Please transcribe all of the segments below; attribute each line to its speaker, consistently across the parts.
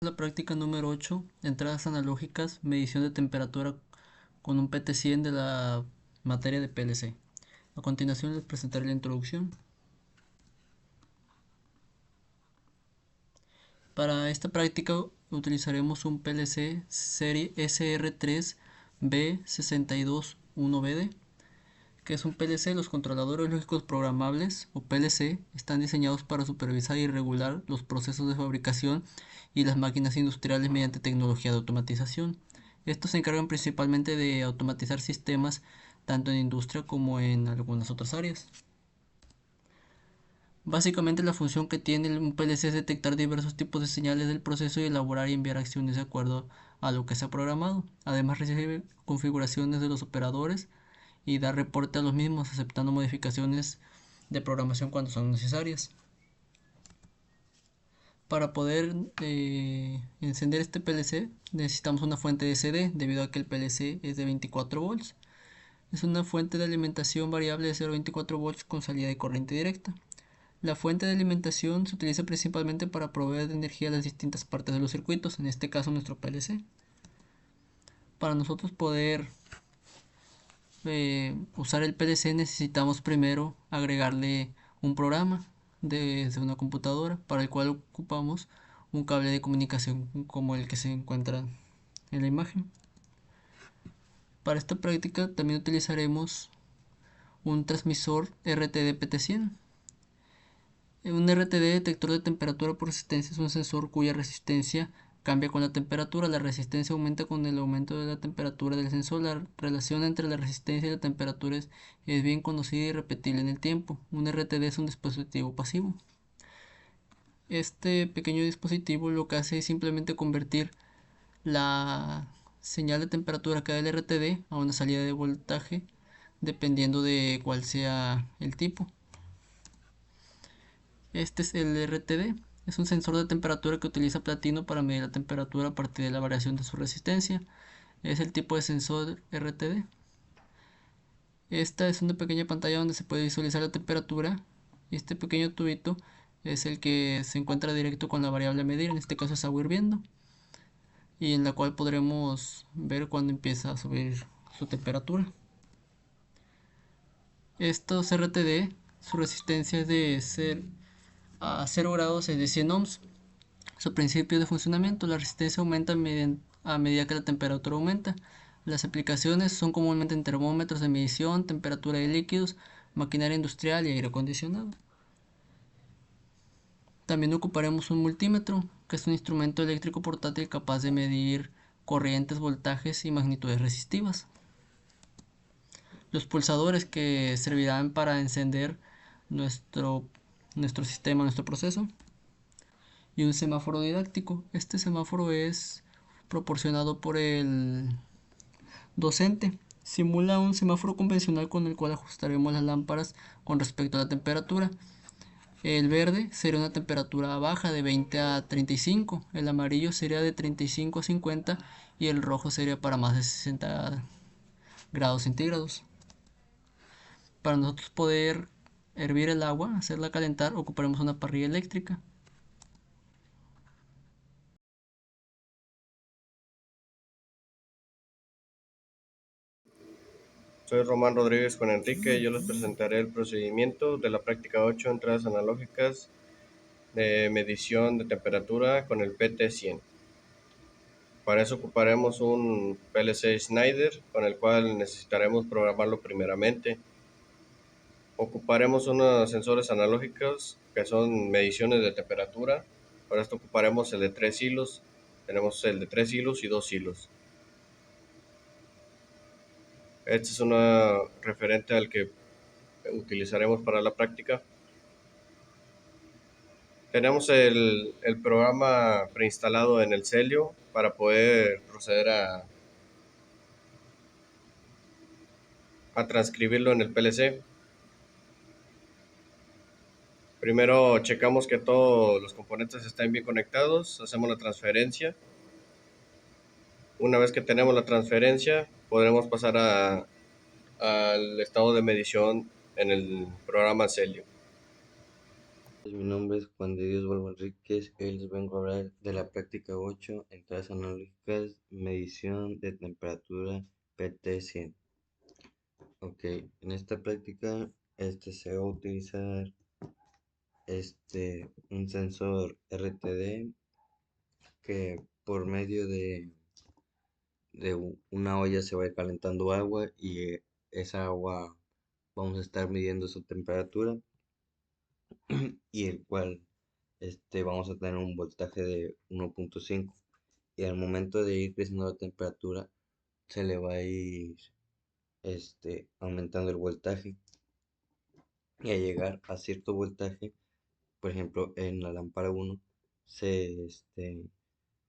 Speaker 1: La práctica número 8, entradas analógicas, medición de temperatura con un PT100 de la materia de PLC. A continuación les presentaré la introducción. Para esta práctica utilizaremos un PLC serie SR3B621BD, que es un PLC. Los controladores lógicos programables o PLC están diseñados para supervisar y regular los procesos de fabricación y las máquinas industriales mediante tecnología de automatización. Estos se encargan principalmente de automatizar sistemas tanto en industria como en algunas otras áreas. Básicamente la función que tiene un PLC es detectar diversos tipos de señales del proceso y elaborar y enviar acciones de acuerdo a lo que se ha programado. Además recibe configuraciones de los operadores y da reporte a los mismos aceptando modificaciones de programación cuando son necesarias. Para poder encender este PLC necesitamos una fuente de CD debido a que el PLC es de 24 volts. Es una fuente de alimentación variable de 0,24 volts con salida de corriente directa. La fuente de alimentación se utiliza principalmente para proveer de energía a las distintas partes de los circuitos, en este caso nuestro PLC. Para nosotros poder usar el PLC necesitamos primero agregarle un programa desde una computadora para el cual ocupamos un cable de comunicación como el que se encuentra en la imagen. Para esta práctica también utilizaremos un transmisor RTD-PT100. Un RTD detector de temperatura por resistencia es un sensor cuya resistencia cambia con la temperatura. La resistencia aumenta con el aumento de la temperatura del sensor. La relación entre la resistencia y la temperatura es bien conocida y repetible en el tiempo. Un RTD es un dispositivo pasivo. Este pequeño dispositivo lo que hace es simplemente convertir la señal de temperatura que da el RTD a una salida de voltaje dependiendo de cuál sea el tipo. Este es el RTD. Es un sensor de temperatura que utiliza platino para medir la temperatura a partir de la variación de su resistencia. Es el tipo de sensor RTD. Esta es una pequeña pantalla donde se puede visualizar la temperatura. Este pequeño tubito es el que se encuentra directo con la variable a medir, en este caso es agua hirviendo, y en la cual podremos ver cuando empieza a subir su temperatura. Estos RTD, su resistencia es de 0 grados, es de 100 ohms. Su principio de funcionamiento: la resistencia aumenta a medida que la temperatura aumenta. Las aplicaciones son comúnmente en termómetros de medición, temperatura de líquidos, maquinaria industrial y aire acondicionado. También ocuparemos un multímetro, que es un instrumento eléctrico portátil capaz de medir corrientes, voltajes y magnitudes resistivas. Los pulsadores, que servirán para encender nuestro, nuestro sistema, nuestro proceso. Y un semáforo didáctico. Este semáforo es proporcionado por el docente. Simula un semáforo convencional con el cual ajustaremos las lámparas con respecto a la temperatura. El verde sería una temperatura baja de 20 a 35, el amarillo sería de 35 a 50 y el rojo sería para más de 60 grados centígrados. Para nosotros poder hervir el agua, hacerla calentar, ocuparemos una parrilla eléctrica.
Speaker 2: Soy Román Rodríguez con Enrique y yo les presentaré el procedimiento de la práctica 8, entradas analógicas de medición de temperatura con el PT100. Para eso ocuparemos un PLC Schneider con el cual necesitaremos programarlo primeramente. Ocuparemos unos sensores analógicos que son mediciones de temperatura. Para esto ocuparemos el de 3 hilos. Tenemos el de 3 hilos y 2 hilos. Este es una referente al que utilizaremos para la práctica. Tenemos el programa preinstalado en el Celio para poder proceder a transcribirlo en el PLC. Primero checamos que todos los componentes estén bien conectados, hacemos la transferencia. Una vez que tenemos la transferencia, podremos pasar al estado de medición en el programa Celio.
Speaker 3: Mi nombre es Juan de Dios Balbo Enríquez y hoy les vengo a hablar de la práctica 8, entradas analógicas, medición de temperatura PT100. Ok, en esta práctica se va a utilizar un sensor RTD que por medio de una olla se va a ir calentando agua y esa agua vamos a estar midiendo su temperatura y el cual vamos a tener un voltaje de 1.5 y al momento de ir creciendo la temperatura se le va a ir aumentando el voltaje y al llegar a cierto voltaje, por ejemplo en la lámpara 1 se, este,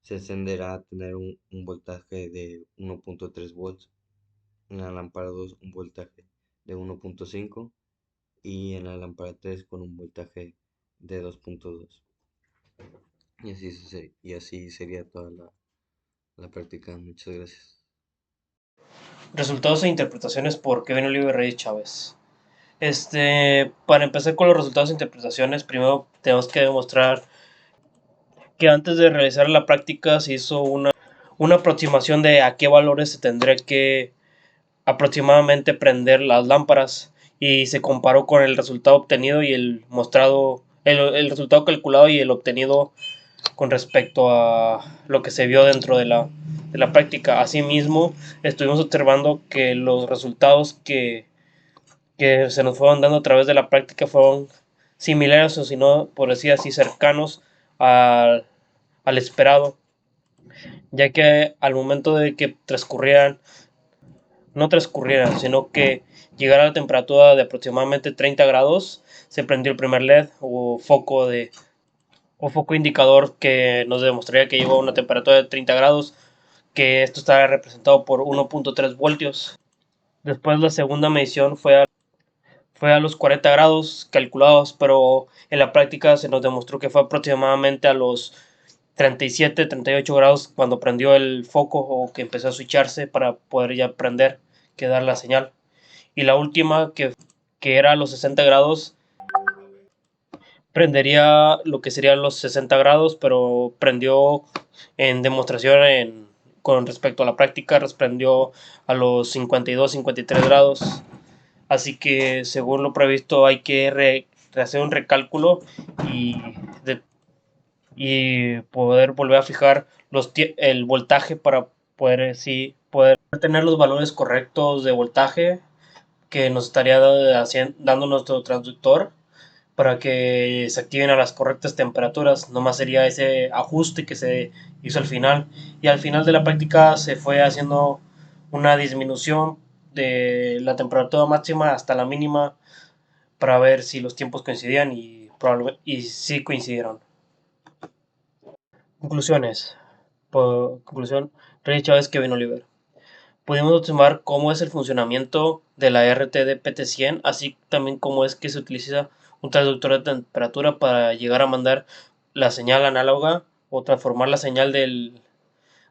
Speaker 3: se encenderá a tener un voltaje de 1.3 volts, en la lámpara 2 un voltaje de 1.5 y en la lámpara 3 con un voltaje de 2.2. Y así sería toda la práctica. Muchas gracias.
Speaker 4: Resultados e interpretaciones por Kevin Oliver Reyes Chávez. Para empezar con los resultados e interpretaciones, primero tenemos que demostrar que antes de realizar la práctica se hizo una aproximación de a qué valores se tendría que aproximadamente prender las lámparas y se comparó con el resultado obtenido y el mostrado, el resultado calculado y el obtenido con respecto a lo que se vio dentro de la práctica. Asimismo, estuvimos observando que los resultados que se nos fueron dando a través de la práctica fueron similares o si no, por decir así, cercanos al, al esperado, ya que al momento de que no transcurrieran, sino que llegara a la temperatura de aproximadamente 30 grados, se prendió el primer LED o foco indicador que nos demostraría que llegó a una temperatura de 30 grados, que esto estará representado por 1.3 voltios. Después la segunda medición fue a los 40 grados calculados, pero en la práctica se nos demostró que fue aproximadamente a los 37-38 grados cuando prendió el foco o que empezó a switcharse para poder ya prender, que dar la señal. Y la última, que era a los 60 grados, prendería lo que serían los 60 grados, pero prendió en demostración con respecto a la práctica, prendió a los 52-53 grados. Así que según lo previsto hay que hacer un recálculo y, de, y poder volver a fijar el voltaje para poder, sí, poder tener los valores correctos de voltaje que nos estaría dando nuestro transductor para que se activen a las correctas temperaturas. Nomás sería ese ajuste que se hizo al final. Y al final de la práctica se fue haciendo una disminución de la temperatura máxima hasta la mínima para ver si los tiempos coincidían y sí coincidieron. Conclusiones. Por conclusión, Rey Chávez, Kevin Oliver. Pudimos observar cómo es el funcionamiento de la RTD PT100, así también cómo es que se utiliza un transductor de temperatura para llegar a mandar la señal análoga o transformar la señal de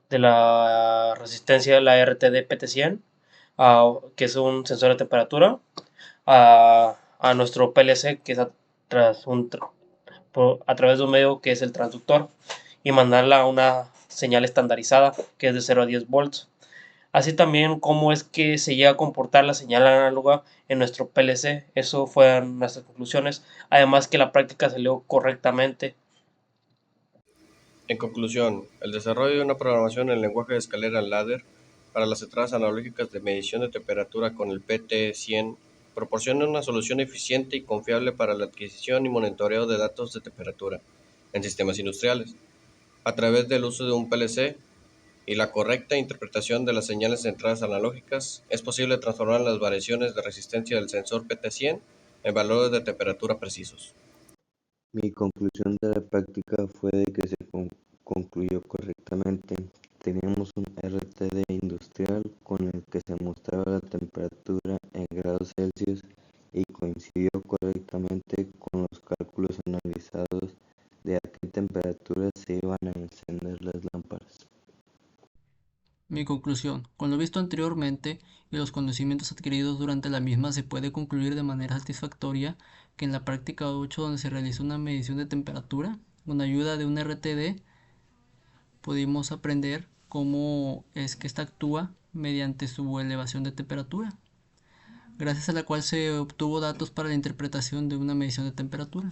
Speaker 4: la resistencia de la RTD PT100, que es un sensor de temperatura, a nuestro PLC, que es a través de un medio que es el transductor, y mandarla a una señal estandarizada que es de 0 a 10 volts. Así también cómo es que se llega a comportar la señal análoga en nuestro PLC. Eso fueron nuestras conclusiones. Además que la práctica salió correctamente.
Speaker 2: En conclusión, el desarrollo de una programación en lenguaje de escalera ladder para las entradas analógicas de medición de temperatura con el PT100 proporciona una solución eficiente y confiable para la adquisición y monitoreo de datos de temperatura en sistemas industriales. A través del uso de un PLC y la correcta interpretación de las señales de entradas analógicas, es posible transformar las variaciones de resistencia del sensor PT100 en valores de temperatura precisos.
Speaker 3: Mi conclusión de la práctica fue de que se concluyó correctamente. Teníamos un RTD industrial con el que se mostraba la temperatura en grados Celsius y coincidió correctamente con los cálculos analizados de a qué temperaturas se iban a encender las lámparas.
Speaker 1: Mi Mi conclusión: con lo visto anteriormente y los conocimientos adquiridos durante la misma, se puede concluir de manera satisfactoria que en la práctica 8, donde se realiza una medición de temperatura con ayuda de un RTD, pudimos aprender cómo es que ésta actúa mediante su elevación de temperatura, gracias a la cual se obtuvo datos para la interpretación de una medición de temperatura.